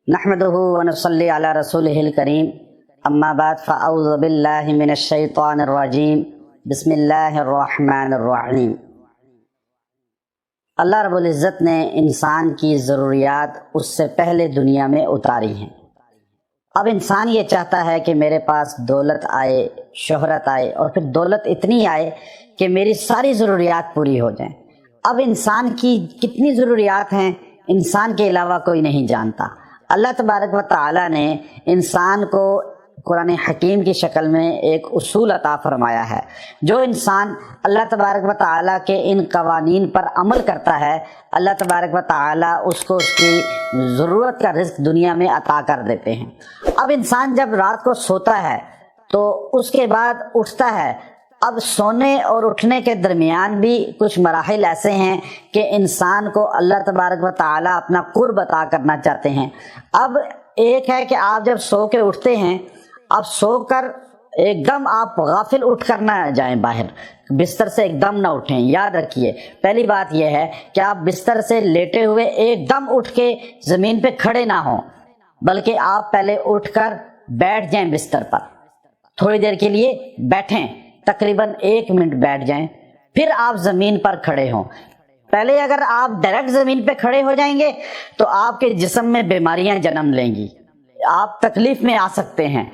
نحمدہ ونصلی علی رسولہ الکریم اما بعد فاعوذ باللہ من الشیطان الرجیم بسم اللہ الرحمن الرحیم۔ اللہ رب العزت نے انسان کی ضروریات اس سے پہلے دنیا میں اتاری ہیں۔ اب انسان یہ چاہتا ہے کہ میرے پاس دولت آئے، شہرت آئے، اور پھر دولت اتنی آئے کہ میری ساری ضروریات پوری ہو جائیں۔ اب انسان کی کتنی ضروریات ہیں انسان کے علاوہ کوئی نہیں جانتا۔ اللہ تبارک و تعالی نے انسان کو قرآن حکیم کی شکل میں ایک اصول عطا فرمایا ہے۔ جو انسان اللہ تبارک و تعالی کے ان قوانین پر عمل کرتا ہے، اللہ تبارک و تعالی اس کو اس کی ضرورت کا رزق دنیا میں عطا کر دیتے ہیں۔ اب انسان جب رات کو سوتا ہے تو اس کے بعد اٹھتا ہے۔ اب سونے اور اٹھنے کے درمیان بھی کچھ مراحل ایسے ہیں کہ انسان کو اللہ تبارک و تعالی اپنا قرب عطا کرنا چاہتے ہیں۔ اب ایک ہے کہ آپ جب سو کے اٹھتے ہیں، اب سو کر ایک دم آپ غافل اٹھ کر نہ جائیں، باہر بستر سے ایک دم نہ اٹھیں۔ یاد رکھیے، پہلی بات یہ ہے کہ آپ بستر سے لیٹے ہوئے ایک دم اٹھ کے زمین پہ کھڑے نہ ہوں، بلکہ آپ پہلے اٹھ کر بیٹھ جائیں بستر پر، تھوڑی دیر کے لیے بیٹھیں، تقریباً 1 منٹ بیٹھ جائیں، پھر آپ زمین پر کھڑے ہوں۔ پہلے اگر آپ ڈائریکٹ زمین پہ کھڑے ہو جائیں گے تو آپ کے جسم میں بیماریاں جنم لیں گی، آپ تکلیف میں آ سکتے ہیں،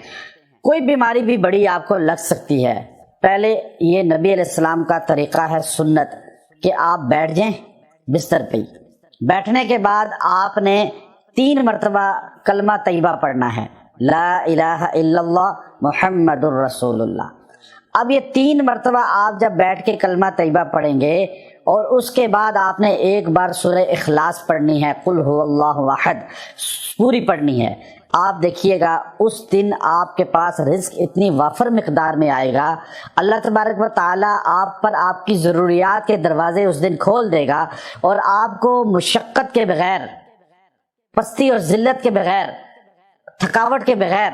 کوئی بیماری بھی بڑی آپ کو لگ سکتی ہے۔ پہلے یہ نبی علیہ السلام کا طریقہ ہے، سنت، کہ آپ بیٹھ جائیں بستر پہ۔ بیٹھنے کے بعد آپ نے 3 مرتبہ کلمہ طیبہ پڑھنا ہے، لا الہ الا اللہ محمد الرسول اللہ۔ اب یہ 3 مرتبہ آپ جب بیٹھ کے کلمہ طیبہ پڑھیں گے اور اس کے بعد آپ نے ایک بار سورہ اخلاص پڑھنی ہے، قل هو اللہ احد، پوری پڑھنی ہے۔ آپ دیکھیے گا اس دن آپ کے پاس رزق اتنی وافر مقدار میں آئے گا، اللہ تبارک و تعالی آپ پر آپ کی ضروریات کے دروازے اس دن کھول دے گا، اور آپ کو مشقت کے بغیر، پستی اور ذلت کے بغیر، تھکاوٹ کے بغیر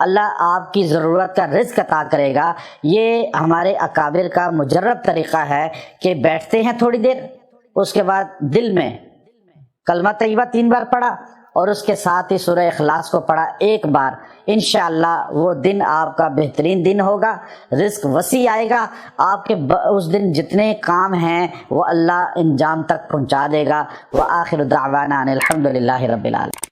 اللہ آپ کی ضرورت کا رزق عطا کرے گا۔ یہ ہمارے اکابر کا مجرب طریقہ ہے کہ بیٹھتے ہیں تھوڑی دیر، اس کے بعد دل میں کلمہ طیبہ 3 بار پڑھا اور اس کے ساتھ ہی سورہ اخلاص کو پڑھا 1 بار۔ انشاءاللہ وہ دن آپ کا بہترین دن ہوگا، رزق وسیع آئے گا، آپ کے اس دن جتنے کام ہیں وہ اللہ انجام تک پہنچا دے گا۔ وآخر دعوانا ان الحمد للہ رب العالمین۔